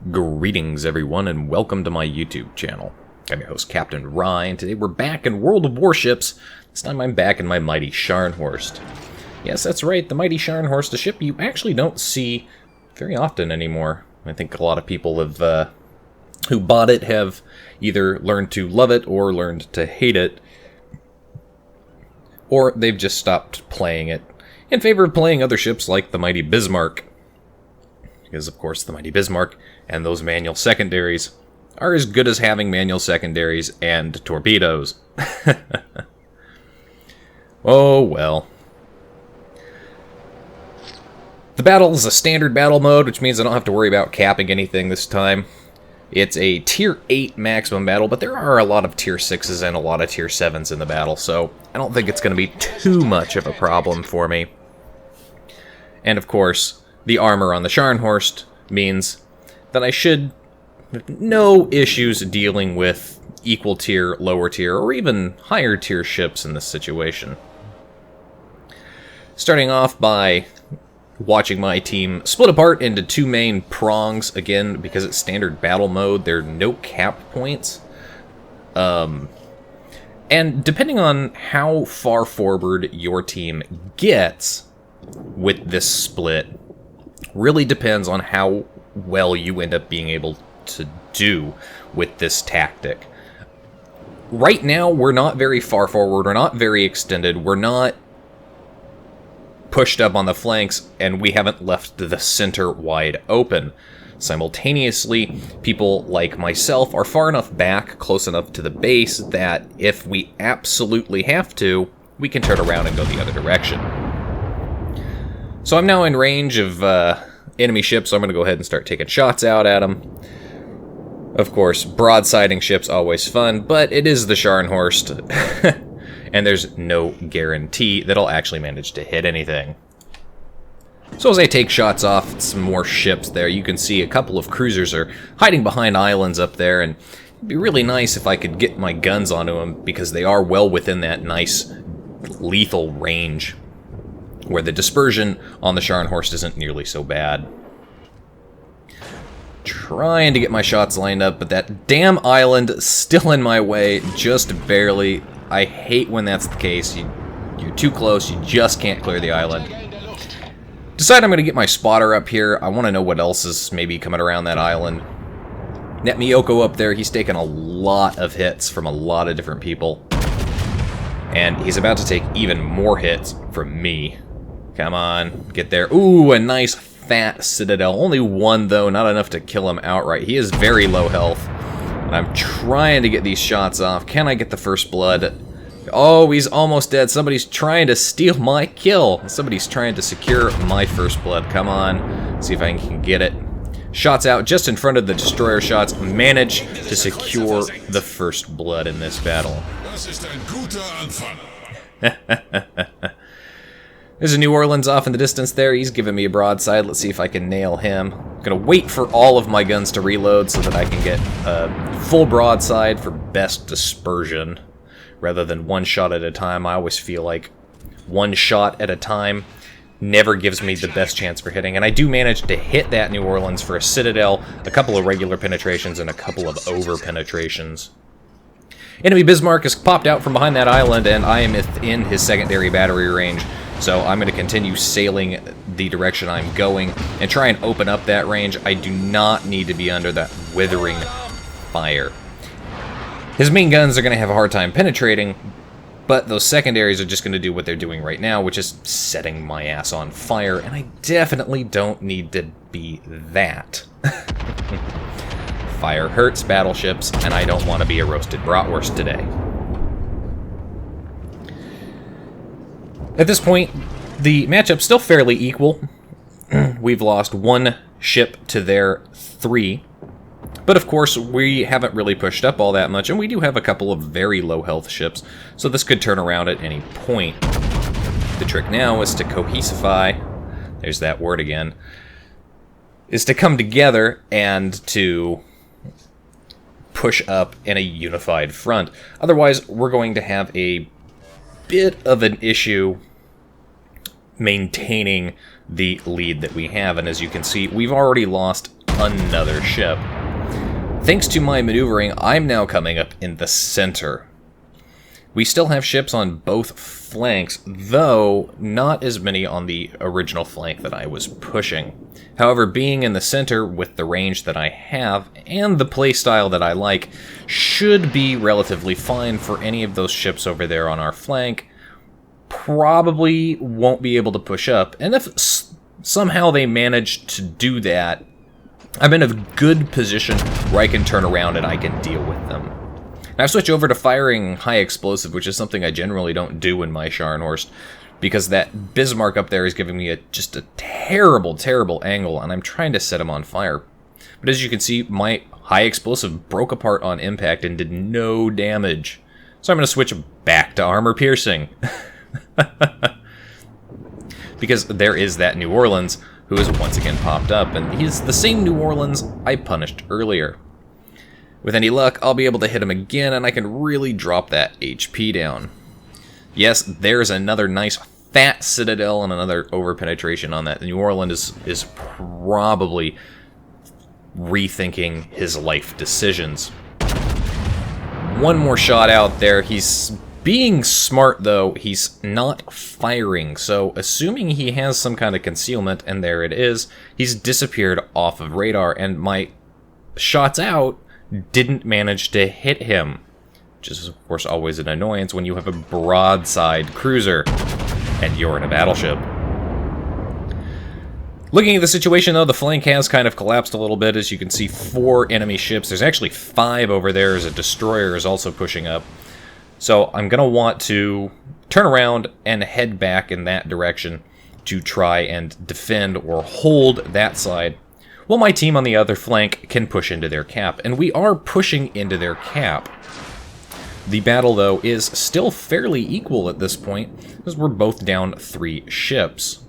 Greetings everyone and welcome to my YouTube channel. I'm your host Captain Rye, and today we're back in World of Warships. This time I'm back in my mighty Scharnhorst. Yes, that's right, the mighty Scharnhorst, a ship you actually don't see very often anymore. I think a lot of people have, who bought it have either learned to love it or learned to hate it, or they've just stopped playing it in favor of playing other ships like the mighty Bismarck. Because, of course, the mighty Bismarck and those manual secondaries are as good as having manual secondaries and torpedoes. Oh, well. The battle is a standard battle mode, which means I don't have to worry about capping anything this time. It's a Tier 8 maximum battle, but there are a lot of Tier 6s and a lot of Tier 7s in the battle, so I don't think it's going to be too much of a problem for me. And, of course, the armor on the Scharnhorst means that I should have no issues dealing with equal tier, lower tier, or even higher tier ships in this situation. Starting off by watching my team split apart into two main prongs. Again, because it's standard battle mode, there are no cap points. And depending on how far forward your team gets with this split, really depends on how well you end up being able to do with this tactic. Right now, we're not very far forward, we're not very extended, we're not pushed up on the flanks, and we haven't left the center wide open. Simultaneously, people like myself are far enough back, close enough to the base, that if we absolutely have to, we can turn around and go the other direction. So I'm now in range of enemy ships, so I'm going to go ahead and start taking shots out at them. Of course, broadsiding ships always fun, but it is the Scharnhorst, and there's no guarantee that I'll actually manage to hit anything. So as I take shots off some more ships there, you can see a couple of cruisers are hiding behind islands up there, and it'd be really nice if I could get my guns onto them, because they are well within that nice lethal range, where the dispersion on the Scharnhorst isn't nearly so bad. Trying to get my shots lined up, but that damn island still in my way, just barely. I hate when that's the case. You're too close, you just can't clear the island. Decide I'm going to get my spotter up here. I want to know what else is maybe coming around that island. Net Miyoko up there, he's taken a lot of hits from a lot of different people. And he's about to take even more hits from me. Come on, get there. Ooh, a nice fat citadel. Only one, though, not enough to kill him outright. He is very low health. And I'm trying to get these shots off. Can I get the first blood? Oh, he's almost dead. Somebody's trying to steal my kill. Somebody's trying to secure my first blood. Come on, see if I can get it. Shots out just in front of the destroyer shots. Manage to secure the first blood in this battle. There's a New Orleans off in the distance there. He's giving me a broadside. Let's see if I can nail him. I'm gonna wait for all of my guns to reload so that I can get a full broadside for best dispersion, rather than one shot at a time. I always feel like one shot at a time never gives me the best chance for hitting. And I do manage to hit that New Orleans for a citadel, a couple of regular penetrations, and a couple of over penetrations. Enemy Bismarck has popped out from behind that island, and I am in his secondary battery range. So I'm going to continue sailing the direction I'm going and try and open up that range. I do not need to be under that withering fire. His main guns are going to have a hard time penetrating, but those secondaries are just going to do what they're doing right now, which is setting my ass on fire, and I definitely don't need to be that. Fire hurts battleships, and I don't want to be a roasted bratwurst today. At this point, the matchup's still fairly equal. We've lost one ship to their 3. But of course, we haven't really pushed up all that much, and we do have a couple of very low health ships, so this could turn around at any point. The trick now is to cohesify, there's that word again, is to come together and to push up in a unified front. Otherwise, we're going to have a bit of an issue maintaining the lead that we have, and as you can see, we've already lost another ship. Thanks to my maneuvering, I'm now coming up in the center. We still have ships on both flanks, though not as many on the original flank that I was pushing. However, being in the center with the range that I have and the playstyle that I like should be relatively fine for any of those ships over there on our flank. Probably won't be able to push up, and if somehow they manage to do that, I'm in a good position where I can turn around and I can deal with them. Now I switch over to firing high explosive, which is something I generally don't do in my Scharnhorst, because that Bismarck up there is giving me just a terrible, terrible angle, and I'm trying to set him on fire. But as you can see, my high explosive broke apart on impact and did no damage. So I'm going to switch back to armor piercing. Because there is that New Orleans who has once again popped up, and he's the same New Orleans I punished earlier. With any luck, I'll be able to hit him again, and I can really drop that HP down. Yes, there's another nice fat citadel and another over-penetration on that. The New Orleans is probably rethinking his life decisions. One more shot out there. He's being smart, though. He's not firing, so assuming he has some kind of concealment, and there it is, he's disappeared off of radar, and my shots out didn't manage to hit him, which is, of course, always an annoyance when you have a broadside cruiser and you're in a battleship. Looking at the situation, though, the flank has kind of collapsed a little bit. As you can see, 4 enemy ships. There's actually 5 over there as a destroyer is also pushing up. So I'm going to want to turn around and head back in that direction to try and defend or hold that side, while my team on the other flank can push into their cap. And we are pushing into their cap. The battle, though, is still fairly equal at this point, because we're both down 3 ships.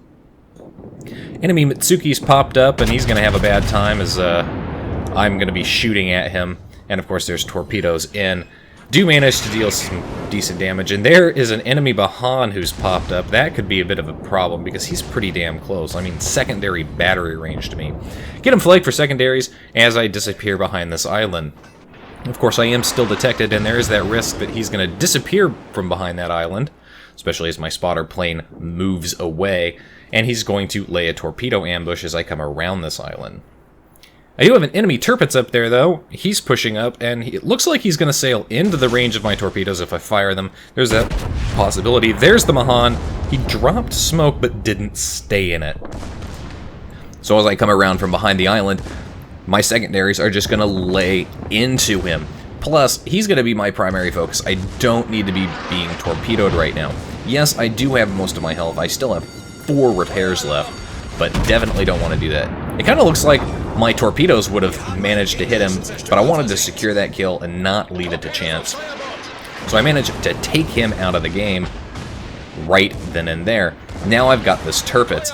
Enemy Mitsuki's popped up, and he's going to have a bad time as I'm going to be shooting at him. And, of course, there's torpedoes in. Do manage to deal some decent damage, and there is an enemy Bahan who's popped up. That could be a bit of a problem, because he's pretty damn close. I mean, secondary battery range to me. Get him flagged for secondaries as I disappear behind this island. Of course, I am still detected, and there is that risk that he's going to disappear from behind that island, especially as my spotter plane moves away, and he's going to lay a torpedo ambush as I come around this island. I do have an enemy Tirpitz up there, though. He's pushing up, and it looks like he's going to sail into the range of my torpedoes if I fire them. There's that possibility. There's the Mahan. He dropped smoke, but didn't stay in it. So as I come around from behind the island, my secondaries are just going to lay into him. Plus, he's going to be my primary focus. I don't need to be being torpedoed right now. Yes, I do have most of my health. I still have 4 repairs left, but definitely don't want to do that. It kind of looks like my torpedoes would have managed to hit him, but I wanted to secure that kill and not leave it to chance. So I managed to take him out of the game right then and there. Now I've got this Tirpitz.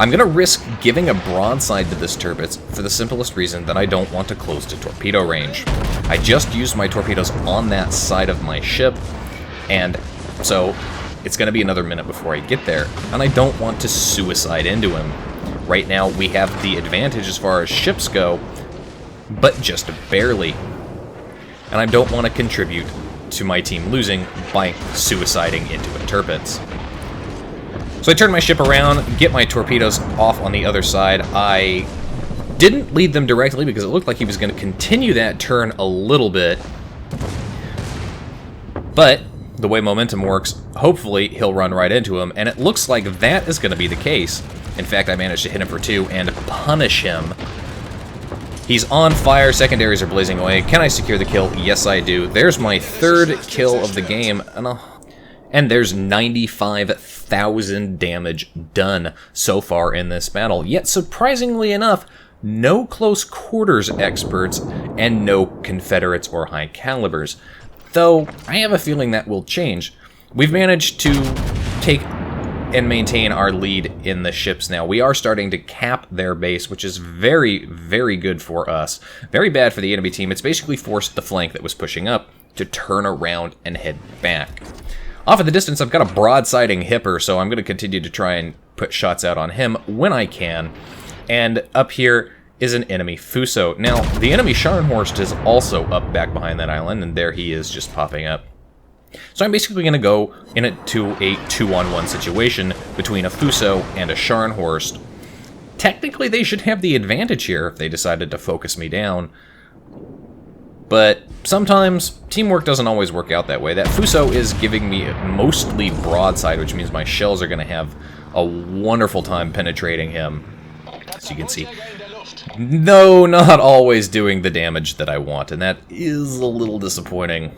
I'm going to risk giving a broadside to this Tirpitz for the simplest reason that I don't want to close to torpedo range. I just used my torpedoes on that side of my ship, and so it's going to be another minute before I get there, and I don't want to suicide into him. Right now, we have the advantage as far as ships go, but just barely. And I don't want to contribute to my team losing by suiciding into a Tirpitz. So I turn my ship around, get my torpedoes off on the other side. I didn't lead them directly because it looked like he was going to continue that turn a little bit. But the way momentum works, hopefully he'll run right into him, and it looks like that is going to be the case. In fact, I managed to hit him for 2 and punish him. He's on fire, secondaries are blazing away. Can I secure the kill? Yes, I do. There's my 3rd kill of the game, and there's 95,000 damage done so far in this battle. Yet, surprisingly enough, no close quarters experts and no Confederates or high calibers. Though, I have a feeling that will change. We've managed to take and maintain our lead in the ships now. We are starting to cap their base, which is very, very good for us. Very bad for the enemy team. It's basically forced the flank that was pushing up to turn around and head back. Off in the distance, I've got a broadsiding hipper, so I'm going to continue to try and put shots out on him when I can. And up here, is an enemy Fuso. Now, the enemy Scharnhorst is also up back behind that island, and there he is just popping up. So I'm basically going to go into a 2-on-1 situation between a Fuso and a Scharnhorst. Technically, they should have the advantage here if they decided to focus me down. But sometimes teamwork doesn't always work out that way. That Fuso is giving me mostly broadside, which means my shells are going to have a wonderful time penetrating him. As you can see, no, not always doing the damage that I want, and that is a little disappointing.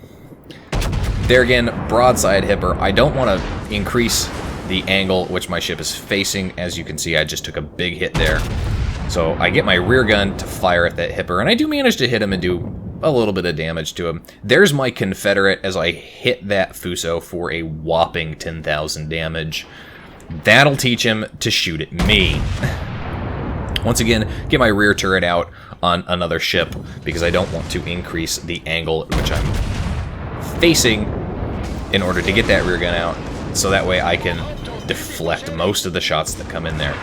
There again, broadside hipper. I don't want to increase the angle which my ship is facing. As you can see, I just took a big hit there. So I get my rear gun to fire at that hipper, and I do manage to hit him and do a little bit of damage to him. There's my Confederate as I hit that Fuso for a whopping 10,000 damage. That'll teach him to shoot at me. Once again, get my rear turret out on another ship because I don't want to increase the angle at which I'm facing in order to get that rear gun out, so that way I can deflect most of the shots that come in there.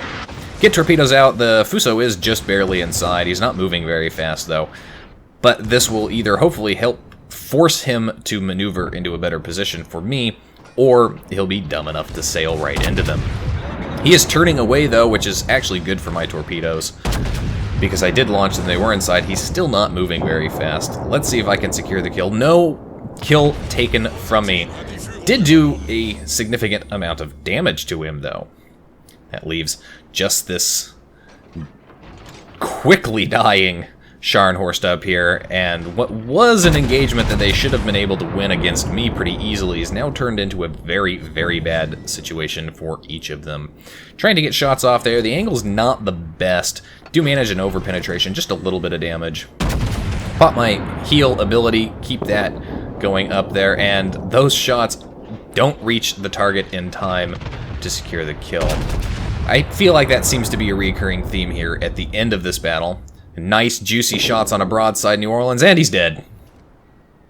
Get torpedoes out. The Fuso is just barely inside. He's not moving very fast, though. But this will either hopefully help force him to maneuver into a better position for me, or he'll be dumb enough to sail right into them. He is turning away, though, which is actually good for my torpedoes. Because I did launch them, they were inside. He's still not moving very fast. Let's see if I can secure the kill. No kill taken from me. Did do a significant amount of damage to him, though. That leaves just this quickly dying Scharnhorst up here, and what was an engagement that they should have been able to win against me pretty easily is now turned into a very, very bad situation for each of them. Trying to get shots off there. The angle's not the best. Do manage an over-penetration, just a little bit of damage. Pop my heal ability, keep that going up there, and those shots don't reach the target in time to secure the kill. I feel like that seems to be a recurring theme here at the end of this battle. Nice, juicy shots on a broadside New Orleans, and he's dead.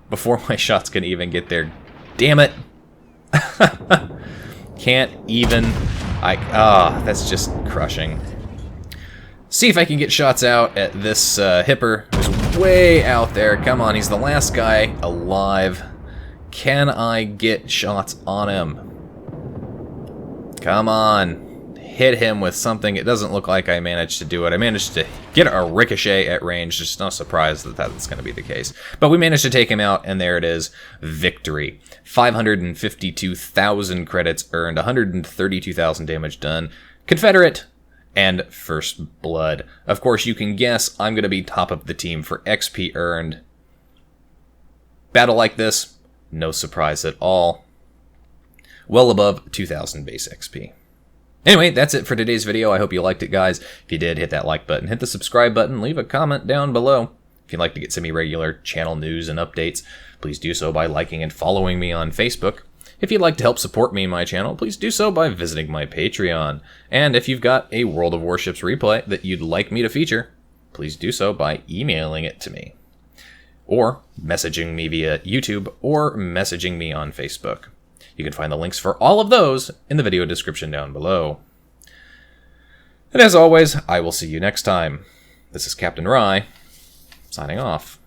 Before my shots can even get there. Damn it. Can't even. That's just crushing. See if I can get shots out at this hipper who's way out there. Come on, he's the last guy alive. Can I get shots on him? Come on. Hit him with something. It doesn't look like I managed to do it. I managed to get a ricochet at range. Just no surprise that that's going to be the case. But we managed to take him out, and there it is. Victory. 552,000 credits earned, 132,000 damage done. Confederate and first blood. Of course, you can guess I'm going to be top of the team for XP earned. Battle like this, no surprise at all. Well above 2,000 base XP. Anyway, that's it for today's video. I hope you liked it, guys. If you did, hit that like button, hit the subscribe button, leave a comment down below. If you'd like to get semi-regular channel news and updates, please do so by liking and following me on Facebook. If you'd like to help support me and my channel, please do so by visiting my Patreon. And if you've got a World of Warships replay that you'd like me to feature, please do so by emailing it to me, or messaging me via YouTube, or messaging me on Facebook. You can find the links for all of those in the video description down below. And as always, I will see you next time. This is Captain Rye, signing off.